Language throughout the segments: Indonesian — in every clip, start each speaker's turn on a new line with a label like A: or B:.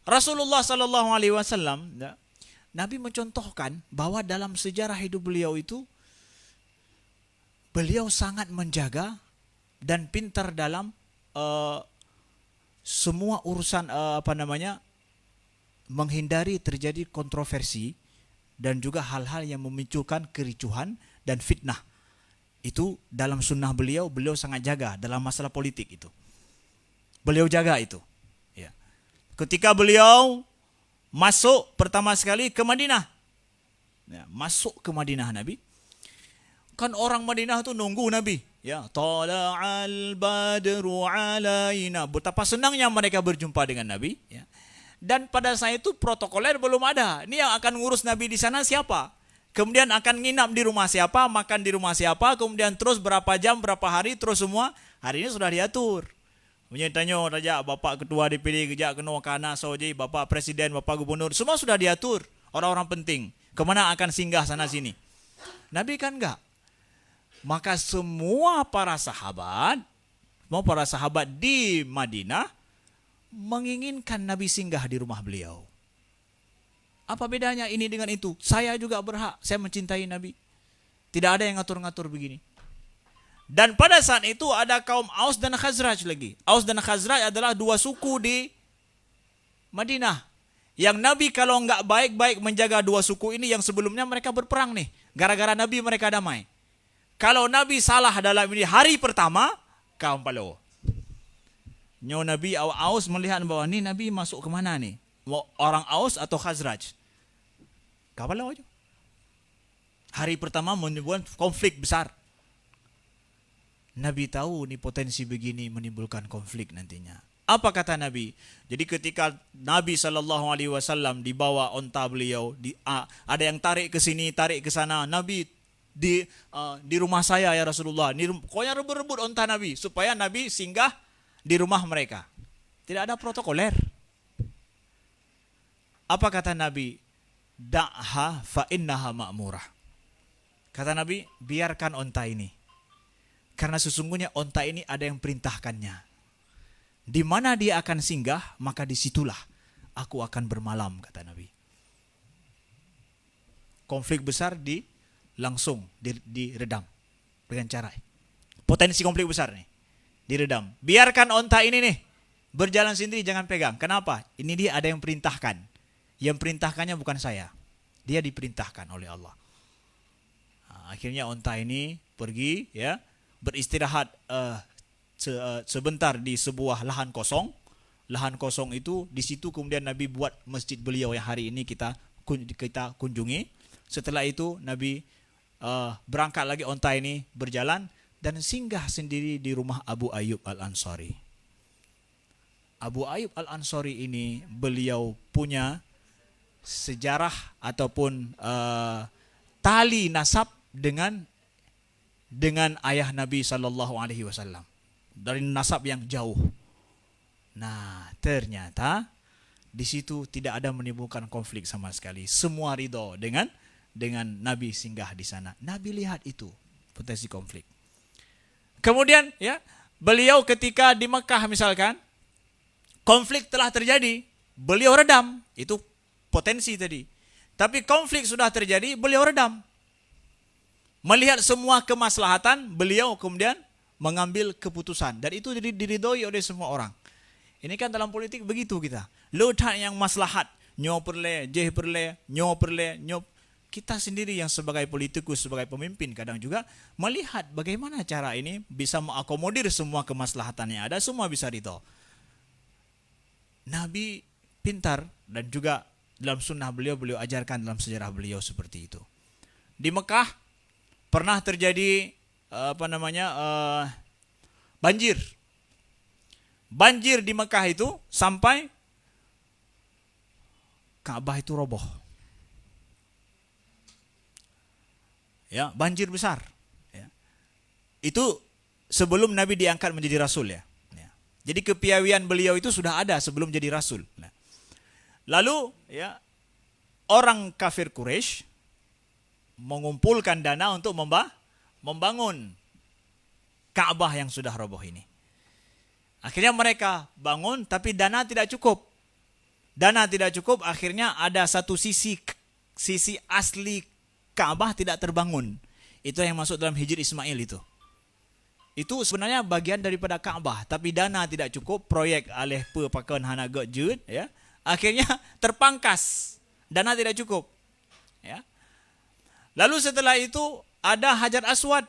A: Rasulullah Sallallahu Alaihi Wasallam, Nabi mencontohkan bahwa dalam sejarah hidup beliau itu, beliau sangat menjaga dan pintar dalam semua urusan menghindari terjadi kontroversi dan juga hal-hal yang memunculkan kericuhan dan fitnah. Itu dalam sunnah beliau sangat jaga dalam masalah politik itu. Beliau jaga itu. Ya. Ketika beliau masuk pertama sekali ke Madinah, ya, masuk ke Madinah Nabi, kan orang Madinah tuh nunggu Nabi. Ya, tala'al badru alaina. Betapa senangnya mereka berjumpa dengan Nabi. Ya. Dan pada saat itu protokoler belum ada. Ini yang akan ngurus Nabi di sana siapa? Kemudian akan nginap di rumah siapa, makan di rumah siapa, kemudian terus berapa jam, berapa hari, terus semua hari ini sudah diatur. Kemudian tanya raja, bapak ketua DPD, kejak kena kana soji, bapak presiden, bapak gubernur, semua sudah diatur. Orang-orang penting, kemana akan singgah sana sini. Nabi kan enggak. Maka semua para sahabat di Madinah menginginkan Nabi singgah di rumah beliau. Apa bedanya ini dengan itu? Saya juga berhak, saya mencintai Nabi. Tidak ada yang ngatur-ngatur begini. Dan pada saat itu ada kaum Aus dan Khazraj lagi. Aus dan Khazraj adalah dua suku di Madinah. Yang Nabi kalau enggak baik-baik menjaga dua suku ini, yang sebelumnya mereka berperang nih. Gara-gara Nabi mereka damai. Kalau Nabi salah dalam ini hari pertama, kaum Palo. Nyo Nabi Aus melihat bahwa ini Nabi masuk ke mana nih? Orang Aus atau Khazraj? Kapal aja. Hari pertama menimbulkan konflik besar. Nabi tahu nih potensi begini menimbulkan konflik nantinya. Apa kata Nabi? Jadi ketika Nabi SAW dibawa onta beliau, ada yang tarik ke sini, tarik ke sana. Nabi di rumah saya ya Rasulullah. Pokoknya rebut-rebut onta Nabi supaya Nabi singgah di rumah mereka. Tidak ada protokoler. Apa kata Nabi? Da'ha fa innaha ma'murah. Kata Nabi, biarkan onta ini. Karena sesungguhnya onta ini ada yang perintahkannya. Di mana dia akan singgah, maka disitulah aku akan bermalam, kata Nabi. Konflik besar langsung diredam dengan cara. Potensi konflik besar nih, diredam. Biarkan onta ini nih berjalan sendiri, jangan pegang. Kenapa? Ini dia ada yang perintahkan. Yang perintahkannya bukan saya. Dia diperintahkan oleh Allah. Nah, akhirnya onta ini pergi, ya, beristirahat sebentar di sebuah lahan kosong. Lahan kosong itu, di situ kemudian Nabi buat masjid beliau yang hari ini kita kunjungi. Setelah itu Nabi berangkat lagi onta ini berjalan dan singgah sendiri di rumah Abu Ayyub Al-Ansari. Abu Ayyub Al-Ansari ini beliau punya sejarah ataupun tali nasab dengan ayah Nabi Sallallahu Alaihi Wasallam dari nasab yang jauh. Nah, ternyata di situ tidak ada menimbulkan konflik sama sekali. Semua ridho dengan Nabi singgah di sana. Nabi lihat itu potensi konflik. Kemudian ya, beliau ketika di Mekah misalkan konflik telah terjadi, beliau redam. Itu potensi tadi. Tapi konflik sudah terjadi, beliau redam. Melihat semua kemaslahatan, beliau kemudian mengambil keputusan. Dan itu diridhoi oleh semua orang. Ini kan dalam politik begitu kita. Lihat yang maslahat. Nyo perle, jeh perle, nyo perle, nyo. Kita sendiri yang sebagai politikus, sebagai pemimpin kadang juga melihat bagaimana cara ini bisa mengakomodir semua kemaslahatan yang ada, semua bisa ridho. Nabi pintar dan juga dalam sunnah beliau ajarkan dalam sejarah beliau seperti itu. Di Mekah pernah terjadi banjir. Banjir di Mekah itu sampai Ka'bah itu roboh. Ya, banjir besar. Ya. Itu sebelum Nabi diangkat menjadi rasul ya. Ya. Jadi kepiawaian beliau itu sudah ada sebelum jadi rasul. Nah. Lalu ya, orang kafir Quraisy mengumpulkan dana untuk membangun Ka'bah yang sudah roboh ini. Akhirnya mereka bangun tapi dana tidak cukup. Dana tidak cukup, akhirnya ada satu sisi asli Ka'bah tidak terbangun. Itu yang masuk dalam Hijr Ismail itu. Itu sebenarnya bagian daripada Ka'bah, tapi dana tidak cukup, proyek alih pakan hana gejut, ya. Akhirnya terpangkas. Dana tidak cukup. Ya. Lalu setelah itu ada Hajar Aswad.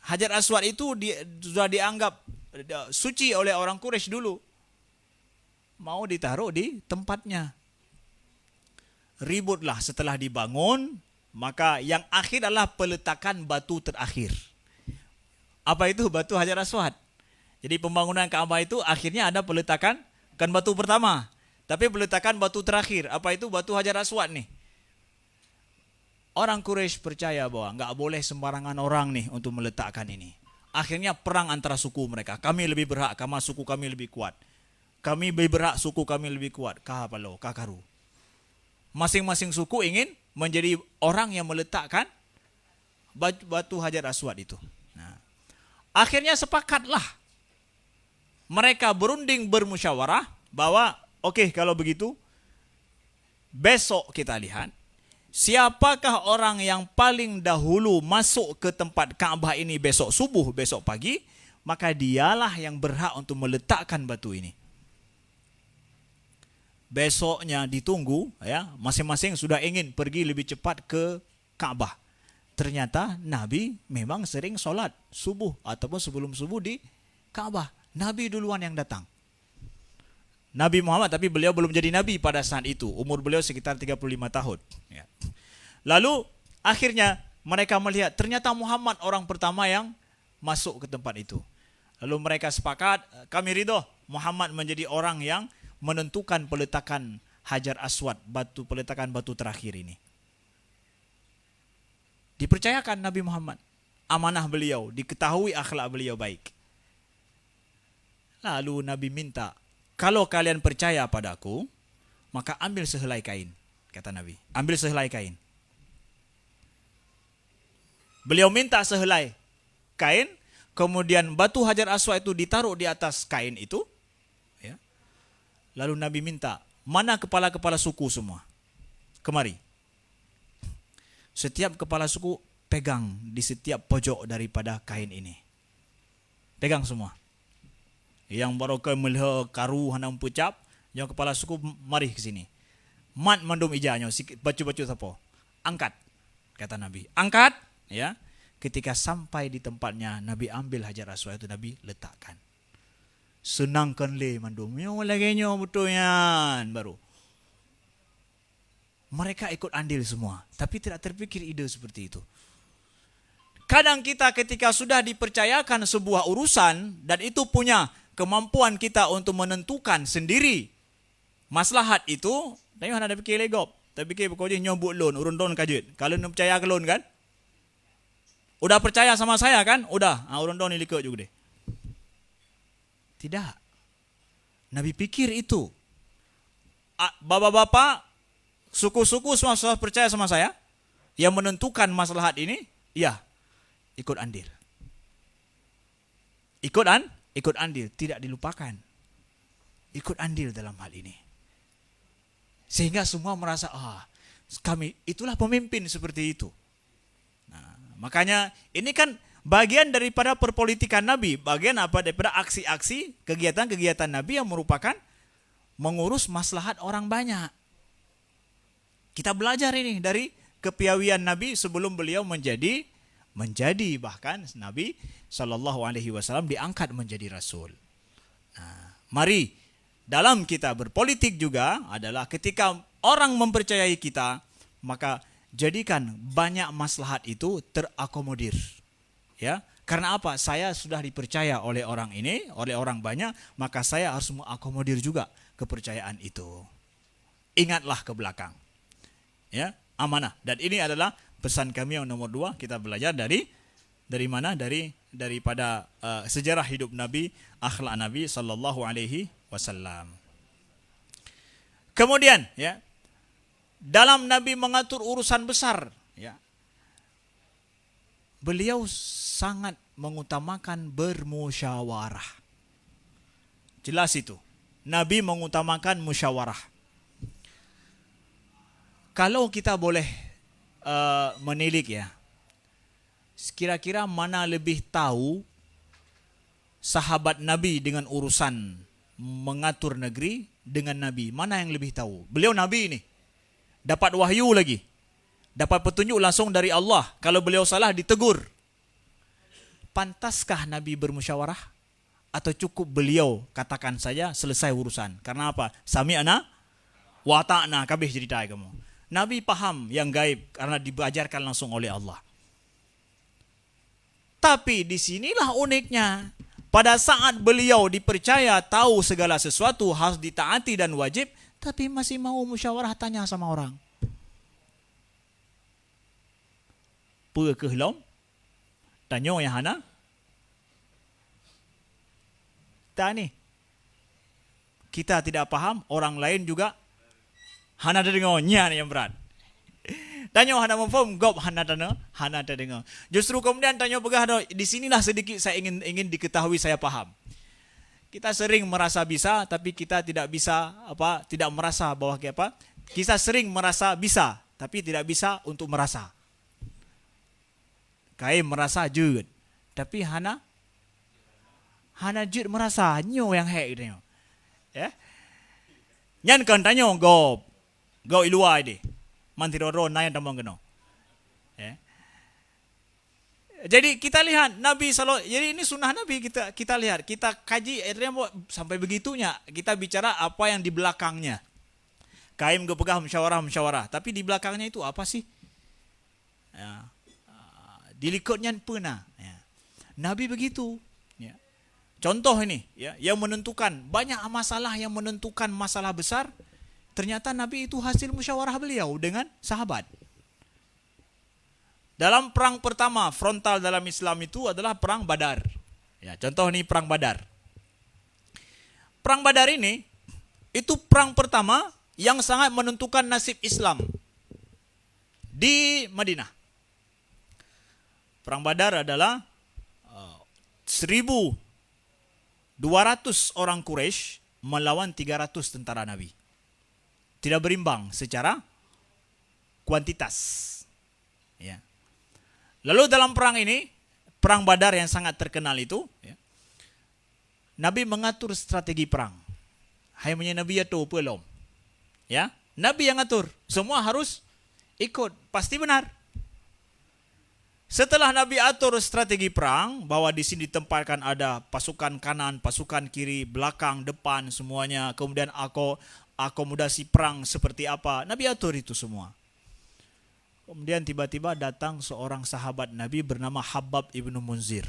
A: Hajar Aswad itu sudah dianggap suci oleh orang Quraisy dulu. Mau ditaruh di tempatnya. Ributlah setelah dibangun, maka yang akhir adalah peletakan batu terakhir. Apa itu batu Hajar Aswad? Jadi pembangunan Ka'bah itu akhirnya ada peletakan, kan batu pertama, tapi peletakan batu terakhir. Apa itu batu Hajar Aswad nih? Orang Quraisy percaya bahwa nggak boleh sembarangan orang nih untuk meletakkan ini. Akhirnya perang antara suku mereka. Kami lebih berhak, karena suku kami lebih kuat. Kami lebih berhak, suku kami lebih kuat. Kahapalo, kakaru. Masing-masing suku ingin menjadi orang yang meletakkan batu Hajar Aswad itu. Nah, akhirnya sepakatlah. Mereka berunding bermusyawarah bahwa oke, kalau begitu besok kita lihat siapakah orang yang paling dahulu masuk ke tempat Ka'bah ini besok subuh, besok pagi, maka dialah yang berhak untuk meletakkan batu ini. Besoknya ditunggu, ya, masing-masing sudah ingin pergi lebih cepat ke Ka'bah. Ternyata Nabi memang sering solat subuh ataupun sebelum subuh di Ka'bah. Nabi duluan yang datang. Nabi Muhammad, tapi beliau belum jadi Nabi pada saat itu. Umur beliau sekitar 35 tahun. Ya. Lalu akhirnya mereka melihat ternyata Muhammad orang pertama yang masuk ke tempat itu. Lalu mereka sepakat, kami ridho Muhammad menjadi orang yang menentukan peletakan Hajar Aswad, peletakan batu terakhir ini. Dipercayakan Nabi Muhammad, amanah beliau, diketahui akhlak beliau baik. Lalu Nabi minta, kalau kalian percaya padaku, maka ambil sehelai kain, kata Nabi. Ambil sehelai kain. Beliau minta sehelai kain, kemudian batu Hajar Aswad itu ditaruh di atas kain itu. Ya. Lalu Nabi minta, mana kepala-kepala suku semua? Kemari. Setiap kepala suku pegang di setiap pojok daripada kain ini. Pegang semua. Yang baru ke melha karu hanam pucap, yang kepala suku mari ke sini. Mat mandum ijanya, bacu-bacu sapo. Angkat, kata Nabi. Angkat, ya. Ketika sampai di tempatnya, Nabi ambil Hajar Aswad itu, Nabi letakkan. Senangkan le mandum. Yang lagi nyo betulnya baru. Mereka ikut andil semua, tapi tidak terpikir ide seperti itu. Kadang kita ketika sudah dipercayakan sebuah urusan dan itu punya kemampuan kita untuk menentukan sendiri maslahat itu, tengok ada fikir legop. Tapi fikir kau je nyobut loan, urun loan kajut. Kalau nak percaya ke loan kan? Udah percaya sama saya kan? Udah, urun loan ni likut juga deh. Tidak. Nabi pikir itu. Bapak-bapak, suku-suku semua sudah percaya sama saya. Yang menentukan maslahat ini, ya, ikut andil. Ikut andil, tidak dilupakan. Ikut andil dalam hal ini. Sehingga semua merasa, kami itulah pemimpin seperti itu. Nah, makanya ini kan bagian daripada perpolitikan Nabi, bagian apa daripada aksi-aksi, kegiatan-kegiatan Nabi yang merupakan mengurus maslahat orang banyak. Kita belajar ini dari kepiawian Nabi sebelum beliau menjadi bahkan Nabi SAW diangkat menjadi Rasul. Nah, mari dalam kita berpolitik juga adalah ketika orang mempercayai kita, maka jadikan banyak maslahat itu terakomodir. Ya, karena apa? Saya sudah dipercaya oleh orang ini, oleh orang banyak, maka saya harus mengakomodir juga kepercayaan itu. Ingatlah ke belakang. Ya, amanah. Dan ini adalah pesan kami yang nomor 2, kita belajar dari mana? Daripada sejarah hidup Nabi, akhlak Nabi sallallahu alaihi wasallam. Kemudian, ya, dalam Nabi mengatur urusan besar, ya, beliau sangat mengutamakan bermusyawarah. Jelas itu. Nabi mengutamakan musyawarah. Kalau kita boleh menilik ya, kira-kira mana lebih tahu sahabat Nabi dengan urusan mengatur negeri dengan Nabi? Mana yang lebih tahu? Beliau Nabi ini, dapat wahyu lagi, dapat petunjuk langsung dari Allah. Kalau beliau salah ditegur. Pantaskah Nabi bermusyawarah? Atau cukup beliau katakan saja selesai urusan? Karena apa? Sami'na wa ta'na, kabeh cerita kamu. Nabi paham yang gaib karena diajarkan langsung oleh Allah. Tapi disinilah uniknya. Pada saat beliau dipercaya tahu segala sesuatu, harus ditaati dan wajib, tapi masih mau musyawarah tanya sama orang. Apa kehlom? Tanya yang hana? Tak ni. Kita tidak paham, orang lain juga hana terdengar, nya yang berat. Tanya hana memfaham, gop hana terdengar. Justru kemudian tanya pegah, di sinilah sedikit saya ingin diketahui saya paham. Kita sering merasa bisa, tapi kita tidak bisa tidak merasa bahwa apa? Kita sering merasa bisa, tapi tidak bisa untuk merasa. Kai merasa jud, tapi hana jud merasa nyo yang hek gitu. Ya. Nyan kan tanya gop ilua ide. Mantiroro nayan tamang geno. Jadi kita lihat Nabi sallallahu, jadi ini sunnah Nabi, kita lihat, kita kaji sampai begitunya. Kita bicara apa yang di belakangnya. Kaim gepegah musyawarah, tapi di belakangnya itu apa sih? Ya. Dilikutnya pernah. Ya. Nabi begitu. Ya. Contoh ini, ya, yang menentukan banyak masalah yang menentukan masalah besar. Ternyata Nabi itu hasil musyawarah beliau dengan sahabat. Dalam perang pertama frontal dalam Islam itu adalah perang Badar. Ya, contoh ini perang Badar. Perang Badar ini itu perang pertama yang sangat menentukan nasib Islam di Madinah. Perang Badar adalah 1.200 orang Quraisy melawan 300 tentara Nabi. Tidak berimbang secara kuantitas. Ya. Lalu dalam perang ini, perang Badar yang sangat terkenal itu, ya, Nabi mengatur strategi perang. Hai punya Nabi itu pelom. Ya, Nabi yang ngatur. Semua harus ikut, pasti benar. Setelah Nabi atur strategi perang, bahwa di sini ditempatkan ada pasukan kanan, pasukan kiri, belakang, depan, semuanya. Kemudian akomodasi perang seperti apa. Nabi atur itu semua. Kemudian tiba-tiba datang seorang sahabat Nabi bernama Habab ibnu Munzir.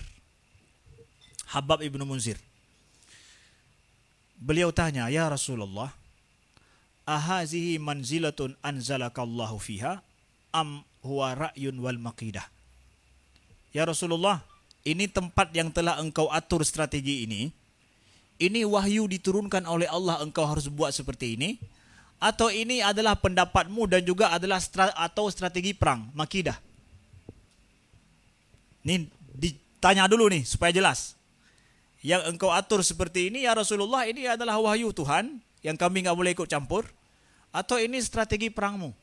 A: Habab ibnu Munzir. Beliau tanya, ya Rasulullah, ahazihi manzilatun anzalakallahu fiha am huwa ra'yun wal maqidah? Ya Rasulullah, ini tempat yang telah engkau atur strategi ini wahyu diturunkan oleh Allah, engkau harus buat seperti ini, atau ini adalah pendapatmu dan juga adalah strategi perang, makidah? Ini ditanya dulu nih supaya jelas. Yang engkau atur seperti ini, ya Rasulullah, ini adalah wahyu Tuhan yang kami enggak boleh ikut campur, atau ini strategi perangmu?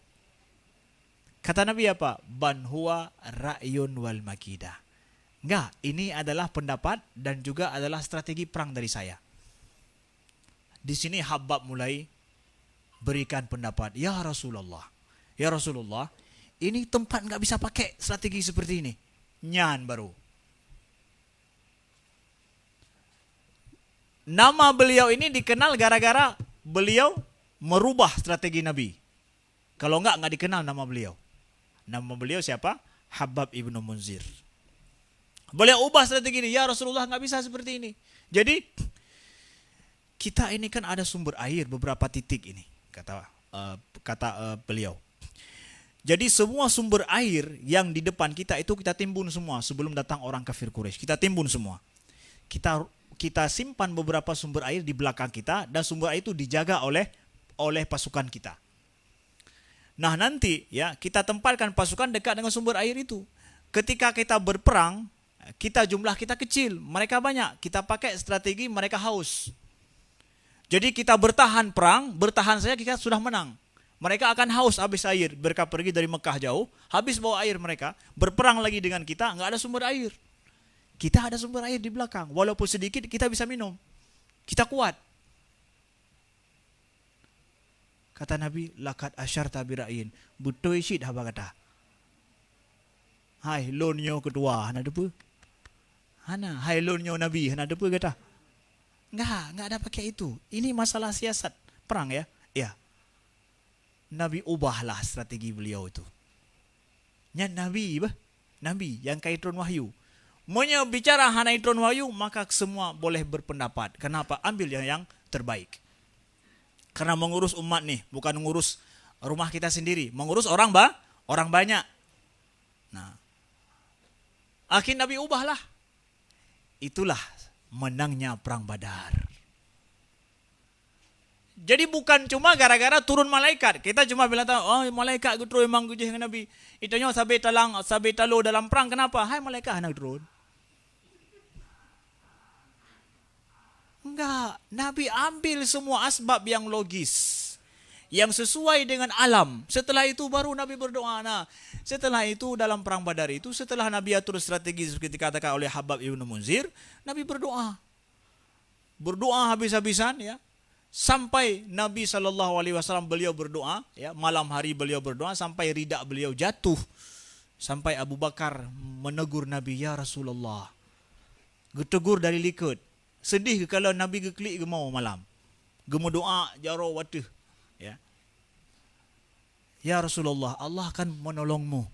A: Kata Nabi apa? Ban huwa ra'yun wal makidah. Enggak, ini adalah pendapat dan juga adalah strategi perang dari saya. Di sini Habab mulai berikan pendapat. Ya Rasulullah, ini tempat enggak bisa pakai strategi seperti ini. Nyan baru. Nama beliau ini dikenal gara-gara beliau merubah strategi Nabi. Kalau enggak dikenal nama beliau. Nama beliau siapa? Habab ibnu Munzir. Beliau ubah strategi ini. Ya Rasulullah, enggak bisa seperti ini. Jadi kita ini kan ada sumber air beberapa titik ini, kata beliau. Jadi semua sumber air yang di depan kita itu kita timbun semua sebelum datang orang kafir Quraisy. Kita timbun semua. Kita simpan beberapa sumber air di belakang kita dan sumber air itu dijaga oleh pasukan kita. Nah nanti ya kita tempatkan pasukan dekat dengan sumber air itu. Ketika kita berperang, jumlah kita kecil, mereka banyak. Kita pakai strategi mereka haus. Jadi kita bertahan perang, bertahan saja kita sudah menang. Mereka akan haus habis air. Mereka pergi dari Mekah jauh, habis bawa air mereka, berperang lagi dengan kita, nggak ada sumber air. Kita ada sumber air di belakang, walaupun sedikit kita bisa minum. Kita kuat. Kata Nabi, lakat asyarta bira'in. Betul isyid haba kata. Hai lonyo kedua, hana depa. Hana, hai lonyo Nabi, hana depa kata. Enggak ada pakai itu. Ini masalah siasat perang ya. Ya. Nabi ubahlah strategi beliau itu. Nabi yang kaitrun wahyu. Monya bicara hana kaitrun wahyu, maka semua boleh berpendapat. Kenapa? Ambil yang terbaik. Karena mengurus umat nih, bukan mengurus rumah kita sendiri, mengurus orang banyak. Nah, akhir Nabi ubahlah. Itulah menangnya perang Badar. Jadi bukan cuma gara-gara turun malaikat. Kita cuma bilang, oh malaikat getro memang gujih dengan Nabi. Itunya sabi talo dalam perang. Kenapa? Hai malaikat anak turun. Enggak. Nabi ambil semua asbab yang logis. Yang sesuai dengan alam. Setelah itu baru Nabi berdoa. Nah, setelah itu dalam perang Badar itu, setelah Nabi atur strategi seperti dikatakan oleh Habab Ibn Munzir, Nabi berdoa. Berdoa habis-habisan ya. Sampai Nabi SAW beliau berdoa, ya, malam hari beliau berdoa sampai ridak beliau jatuh. Sampai Abu Bakar menegur Nabi, ya Rasulullah. Getegur dari likut. Sedih ke kalau Nabi geklik ke mau malam. Gemu doa jaro watuh. Ya. Ya Rasulullah, Allah akan menolongmu.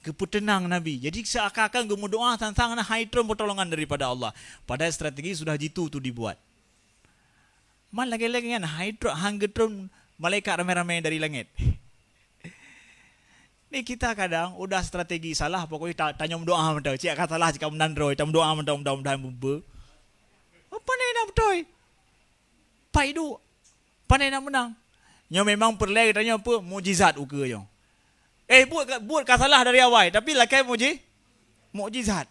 A: Keputenang Nabi. Jadi seakan-akan gemu doa tentang haitrum pertolongan daripada Allah. Padahal strategi sudah jitu tu dibuat. Man lagi-lagi kan hanggetron malaikat ramai-ramai dari langit. Ni kita kadang udah strategi salah, pokoknya tanya doa mentau. Cik kata salah jika menandroi, tam doa mentau mudah-mudahan bumbu. Apa ni nak betul? Paidu. Pandai nak menang. Nya memang perlai tanya apa mukjizat uka yo. Buat kata salah dari awal, tapi lakai mukjizat.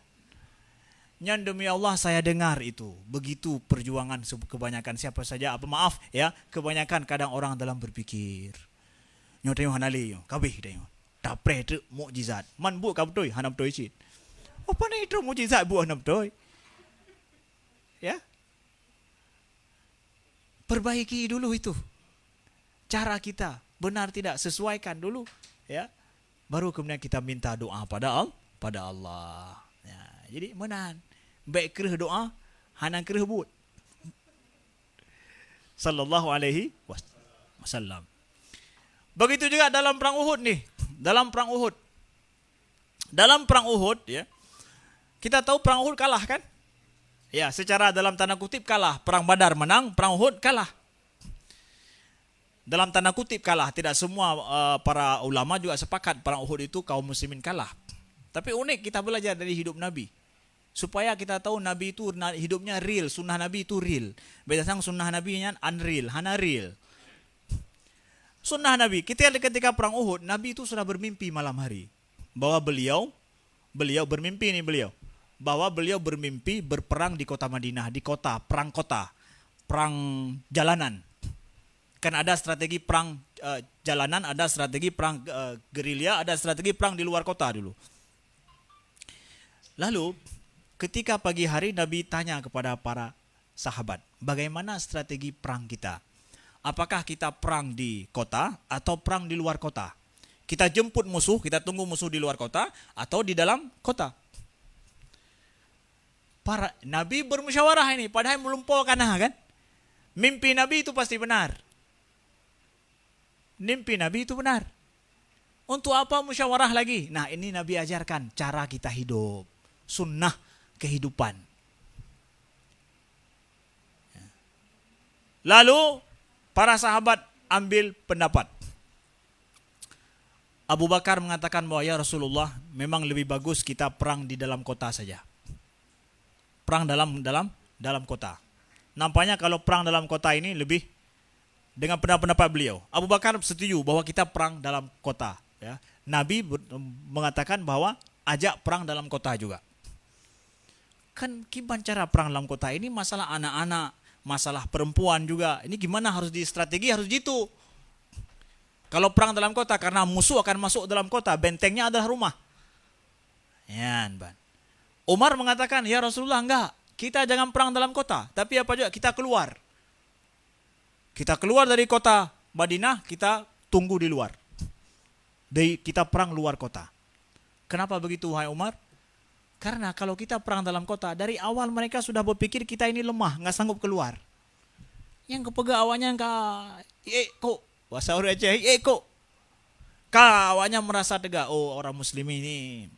A: Yang demi Allah saya dengar itu. Begitu perjuangan kebanyakan siapa saja. Kebanyakan kadang orang dalam berpikir. Nyo tengok hanali yo. Kabeh tengok. Tak pre tu mukjizat. Man buat ka betul hanam betul cit. Apa ni itu mukjizat buat hanam betul? Ya. Perbaiki dulu itu. Cara kita benar tidak sesuaikan dulu, ya. Baru kemudian kita minta doa pada Allah. Ya, jadi menan. Baik kereh doa, hanang kereh but. Sallallahu alaihi wasallam. Begitu juga dalam perang Uhud nih. Dalam perang Uhud ya. Kita tahu perang Uhud kalah kan? Ya, secara dalam tanda kutip kalah. Perang Badar menang, perang Uhud kalah. Dalam tanda kutip kalah. Tidak semua para ulama juga sepakat perang Uhud itu kaum muslimin kalah. Tapi unik kita belajar dari hidup Nabi. Supaya kita tahu Nabi itu hidupnya real, sunnah Nabi itu real. Beda sang sunnah Nabi nya unreal, hana real. Sunnah Nabi, kita lihat ketika perang Uhud, Nabi itu sudah bermimpi malam hari. Bahwa beliau bermimpi nih beliau. Bahwa beliau bermimpi berperang di kota Madinah, di kota, perang jalanan. Kan ada strategi perang jalanan, ada strategi perang gerilya, ada strategi perang di luar kota dulu. Lalu ketika pagi hari Nabi tanya kepada para sahabat, bagaimana strategi perang kita? Apakah kita perang di kota atau perang di luar kota? Kita jemput musuh, kita tunggu musuh di luar kota atau di dalam kota? Para Nabi bermusyawarah ini, padahal melumpaukan kan? Mimpi Nabi itu pasti benar. Mimpi Nabi itu benar. Untuk apa musyawarah lagi? Nah, ini Nabi ajarkan cara kita hidup. Sunnah kehidupan. Lalu para sahabat ambil pendapat. Abu Bakar mengatakan bahwa ya Rasulullah, memang lebih bagus kita perang di dalam kota saja. Perang dalam kota. Nampaknya kalau perang dalam kota ini lebih dengan pendapat beliau. Abu Bakar setuju bahwa kita perang dalam kota. Ya. Nabi mengatakan bahwa ajak perang dalam kota juga. Kan gimana cara perang dalam kota ini masalah anak-anak, masalah perempuan juga. Ini gimana harus di strategi harus gitu. Kalau perang dalam kota, karena musuh akan masuk dalam kota, bentengnya adalah rumah. Ya, Ban. Umar mengatakan, ya Rasulullah, enggak, kita jangan perang dalam kota, tapi apa juga, kita keluar. Kita keluar dari kota Madinah, kita tunggu di luar. Kita perang luar kota. Kenapa begitu, wahai Umar? Karena kalau kita perang dalam kota, dari awal mereka sudah berpikir kita ini lemah, nggak sanggup keluar. Yang kepegang awalnya kok, bahasa orang Aceh, kok. Awalnya merasa tegak, oh orang muslim ini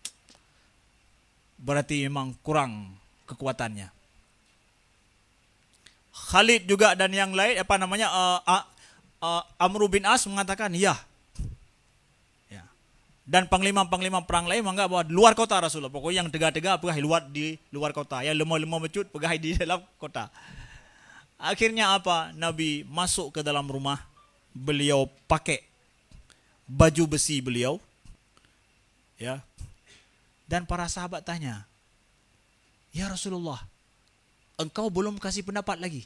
A: berarti memang kurang kekuatannya. Khalid juga dan yang lain, Amr bin As mengatakan, ya. Dan panglima-panglima perang lain menganggap bahwa luar kota Rasulullah. Pokoknya yang tegak-tegak pergi di luar kota. Yang lemah-lemah mecut pergi di dalam kota. Akhirnya apa? Nabi masuk ke dalam rumah. Beliau pakai baju besi beliau. Ya. Dan para sahabat tanya, ya Rasulullah, engkau belum kasih pendapat lagi?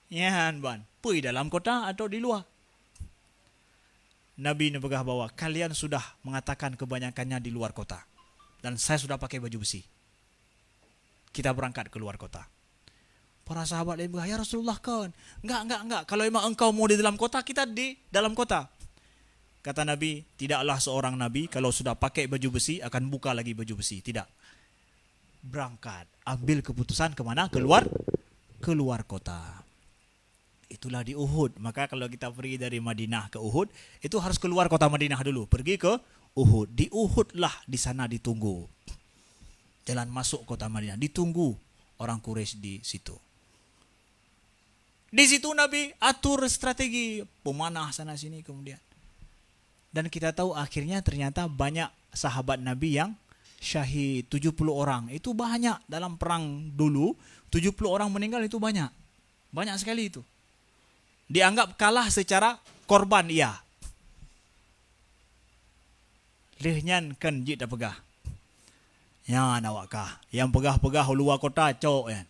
A: Ya, Ban. Pergi dalam kota atau di luar? Nabi nebegah bahwa kalian sudah mengatakan kebanyakannya di luar kota. Dan saya sudah pakai baju besi. Kita berangkat ke luar kota. Para sahabat lain berkata, ya Rasulullah kan. Enggak. Kalau memang engkau mau di dalam kota, kita di dalam kota. Kata Nabi, tidaklah seorang Nabi kalau sudah pakai baju besi akan buka lagi baju besi. Tidak. Berangkat. Ambil keputusan kemana? Keluar kota. Itulah di Uhud. Maka kalau kita pergi dari Madinah ke Uhud, itu harus keluar kota Madinah dulu. Pergi ke Uhud. Di Uhud lah, di sana ditunggu. Jalan masuk kota Madinah. Ditunggu orang Quraisy di situ. Di situ Nabi atur strategi pemanah sana sini kemudian. Dan kita tahu akhirnya ternyata banyak sahabat Nabi yang syahid. 70 orang. Itu banyak dalam perang dulu. 70 orang meninggal itu banyak. Banyak sekali itu. Dianggap kalah secara korban, iya. Lehnyan kan jit dah pegah. Ya nawakkah. Yang pegah-pegah luar kota cok kan.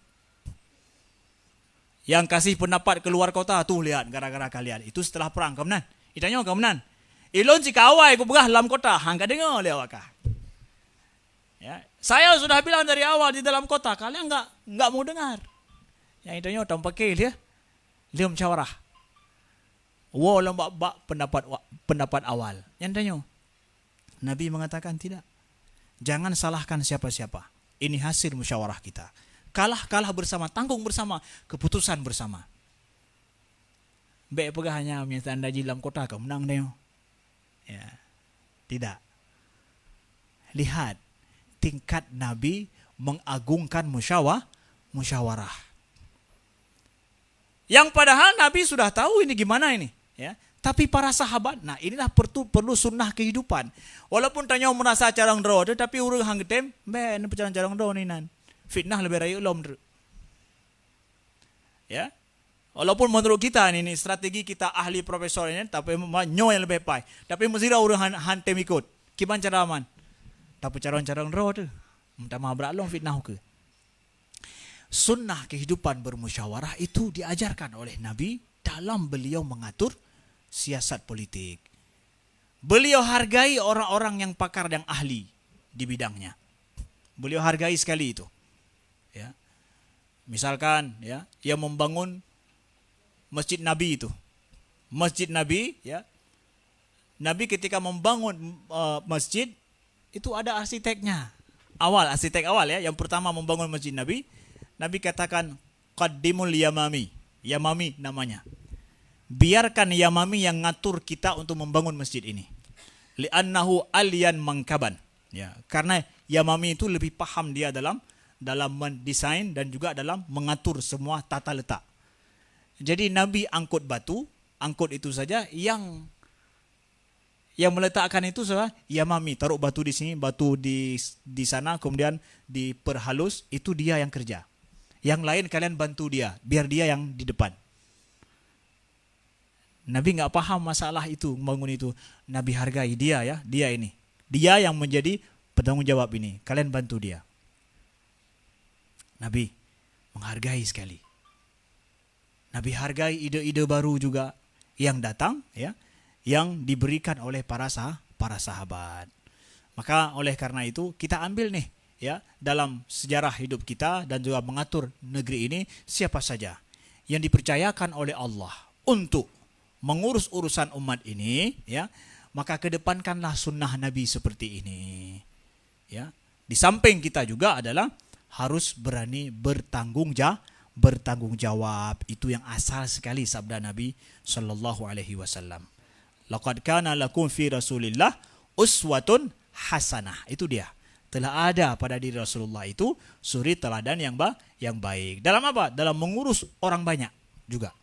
A: Yang kasih pendapat keluar kota tuh lihat gara-gara kalian. Itu setelah perang kemenan. Itanya kemenan. Ilon si kawai ku pegah dalam kota. Hang ka dengar lihat wakah. Ya, saya sudah bilang dari awal di dalam kota, kalian enggak mau dengar. Yang itanya tampaknya dia musyawarah. Walau pendapat awal. Yang tanya, Nabi mengatakan tidak. Jangan salahkan siapa-siapa. Ini hasil musyawarah kita. Kalah bersama, tanggung bersama, keputusan bersama. Baik pegah hanya minta anda dalam kota kau menang dia. Ya, tidak. Lihat tingkat Nabi mengagungkan musyawarah. Yang padahal Nabi sudah tahu ini gimana ini. Ya, tapi para sahabat, nah inilah perlu sunnah kehidupan. Walaupun tanya merasa carang draw, tetapi urang hang getem, ben carang draw ni nan. Fitnah lebih raya ulom. Ya. Walaupun menurut kita ini strategi kita ahli profesor ini, tapi nyo yang lebih pai. Tapi mesti urang hantem ikut. Kiban cara aman. Tapi carang draw tu. Minta maaf berak fitnah ke. Sunnah kehidupan bermusyawarah itu diajarkan oleh Nabi dalam beliau mengatur siasat politik. Beliau hargai orang-orang yang pakar dan ahli di bidangnya. Beliau hargai sekali itu. Ya. Misalkan ya, yang membangun Masjid Nabi itu. Masjid Nabi ya. Nabi ketika membangun masjid itu ada arsiteknya. Arsitek awal ya, yang pertama membangun Masjid Nabi. Nabi katakan qaddimul yamami. Yamami namanya. Biarkan Yamami yang ngatur kita untuk membangun masjid ini. Li'annahu aliyan mangkaban. Ya, karena Yamami itu lebih paham dia dalam mendesain dan juga dalam mengatur semua tata letak. Jadi Nabi angkut batu, angkut itu saja, yang meletakkan itu saja Yamami, taruh batu di sini, batu di sana, kemudian diperhalus, itu dia yang kerja. Yang lain kalian bantu dia, biar dia yang di depan. Nabi enggak paham masalah itu, membangun itu. Nabi hargai dia ya, dia ini. Dia yang menjadi penanggung jawab ini. Kalian bantu dia. Nabi menghargai sekali. Nabi hargai ide-ide baru juga yang datang ya, yang diberikan oleh para sahabat. Maka oleh karena itu kita ambil nih ya dalam sejarah hidup kita dan juga mengatur negeri ini siapa saja yang dipercayakan oleh Allah untuk mengurus urusan umat ini ya, maka kedepankanlah sunnah Nabi seperti ini. Ya. Di samping kita juga adalah harus berani bertanggung jawab. Itu yang asal sekali sabda Nabi sallallahu alaihi wasallam. Laqad kana lakum fi Rasulillah uswatun hasanah. Itu dia. Telah ada pada diri Rasulullah itu suri teladan yang baik. Dalam apa? Dalam mengurus orang banyak juga.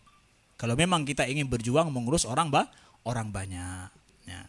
A: Kalau memang kita ingin berjuang mengurus orang banyak. Ya.